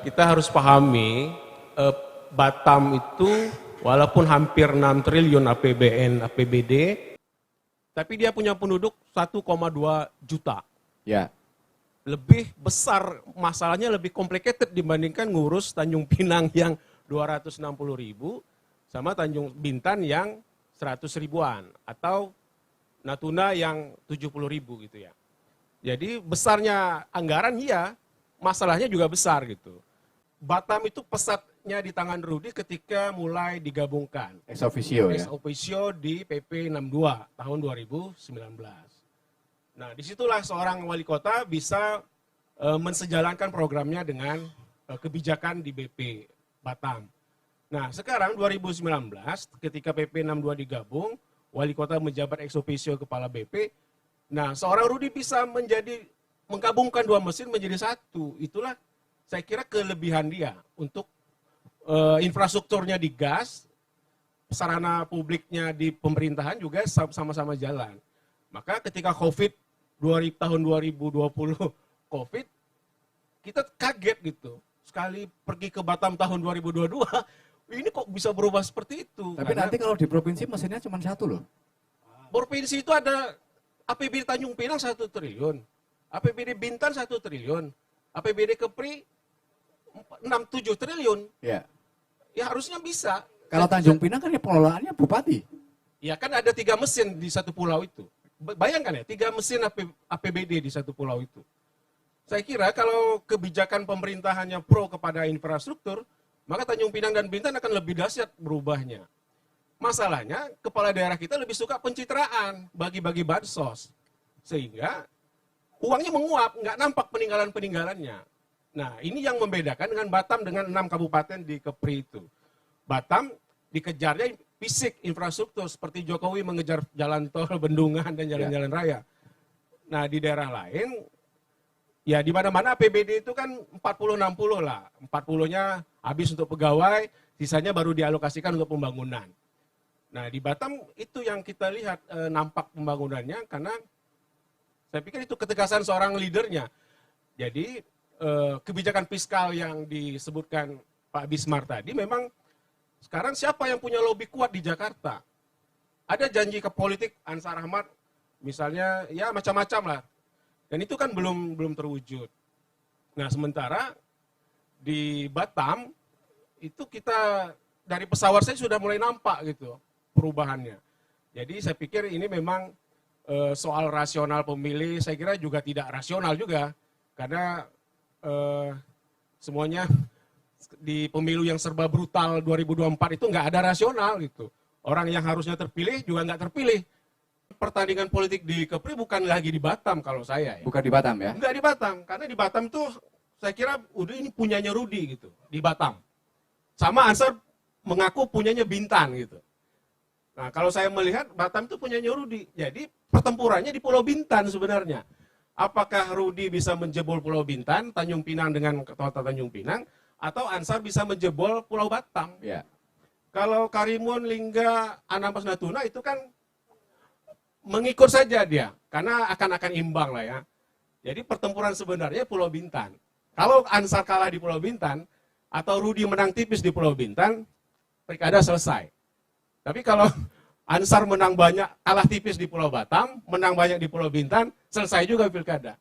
Kita harus pahami Batam itu walaupun hampir 6 triliun APBN, APBD, tapi dia punya penduduk 1,2 juta. Ya. Lebih besar, masalahnya lebih complicated dibandingkan ngurus Tanjung Pinang yang 260 ribu sama Tanjung Bintan yang 100 ribuan atau Natuna yang 70 ribu gitu ya. Jadi besarnya anggaran iya, masalahnya juga besar gitu. Batam itu pesatnya di tangan Rudi ketika mulai digabungkan. Ex officio ya. Ex officio di PP 62 tahun 2019. Nah, disitulah seorang wali kota bisa mensejalankan programnya dengan kebijakan di BP Batam. Nah, sekarang 2019 ketika PP 62 digabung, wali kota menjabat ex officio kepala BP. Nah, seorang Rudi bisa menggabungkan dua mesin menjadi satu. Itulah saya kira kelebihan dia untuk infrastrukturnya di gas, sarana publiknya di pemerintahan juga sama-sama jalan. Maka ketika tahun 2020 COVID, kita kaget gitu. Sekali pergi ke Batam tahun 2022, ini kok bisa berubah seperti itu. Tapi nanti kalau di provinsi mesinnya cuma satu loh. Provinsi itu ada APBD Tanjung Pinang 1 triliun, APBD Bintan 1 triliun, APBD Kepri 6-7 triliun. Ya. Ya harusnya bisa. Kalau Tanjung Pinang kan ya pengelolaannya bupati. Ya kan ada 3 mesin di satu pulau itu. Bayangkan ya, 3 mesin APBD di satu pulau itu. Saya kira kalau kebijakan pemerintahannya pro kepada infrastruktur, maka Tanjung Pinang dan Bintan akan lebih dahsyat berubahnya. Masalahnya, kepala daerah kita lebih suka pencitraan, bagi-bagi bansos. Sehingga uangnya menguap, nggak nampak peninggalan-peninggalannya. Nah, ini yang membedakan dengan Batam dengan 6 kabupaten di Kepri itu. Batam dikejarnya fisik infrastruktur seperti Jokowi mengejar jalan tol, bendungan dan jalan-jalan raya. Nah, di daerah lain ya di mana-mana APBD itu kan 40-60 lah. 40-nya habis untuk pegawai, sisanya baru dialokasikan untuk pembangunan. Nah, di Batam itu yang kita lihat nampak pembangunannya karena saya pikir itu ketegasan seorang leadernya. Jadi kebijakan fiskal yang disebutkan Pak Bismar tadi memang sekarang siapa yang punya lobby kuat di Jakarta? Ada janji ke politik Ansar Ahmad misalnya ya macam-macam lah. Dan itu kan belum terwujud. Nah, sementara di Batam itu kita dari pesawat saya sudah mulai nampak gitu perubahannya. Jadi saya pikir ini memang soal rasional pemilih saya kira juga tidak rasional juga karena semuanya di pemilu yang serba brutal 2024 itu nggak ada rasional gitu. Orang yang harusnya terpilih juga nggak terpilih. Pertandingan politik di Kepri bukan lagi di Batam kalau saya ya. Bukan di Batam ya? Nggak di Batam, karena di Batam tuh saya kira udah ini punyanya Rudi gitu, di Batam. Sama Ansar mengaku punyanya Bintan gitu. Nah kalau saya melihat Batam itu punyanya Rudi, jadi pertempurannya di Pulau Bintan sebenarnya. Apakah Rudi bisa menjebol Pulau Bintan, Tanjung Pinang dengan kota Tanjung Pinang, atau Ansar bisa menjebol Pulau Batam? Ya. Kalau Karimun, Lingga, Anambas, Natuna itu kan mengikut saja dia, karena akan imbang lah ya. Jadi pertempuran sebenarnya Pulau Bintan. Kalau Ansar kalah di Pulau Bintan, atau Rudi menang tipis di Pulau Bintan, pilkada selesai. Tapi kalau Ansar menang banyak, kalah tipis di Pulau Batam, menang banyak di Pulau Bintan, selesai juga pilkada.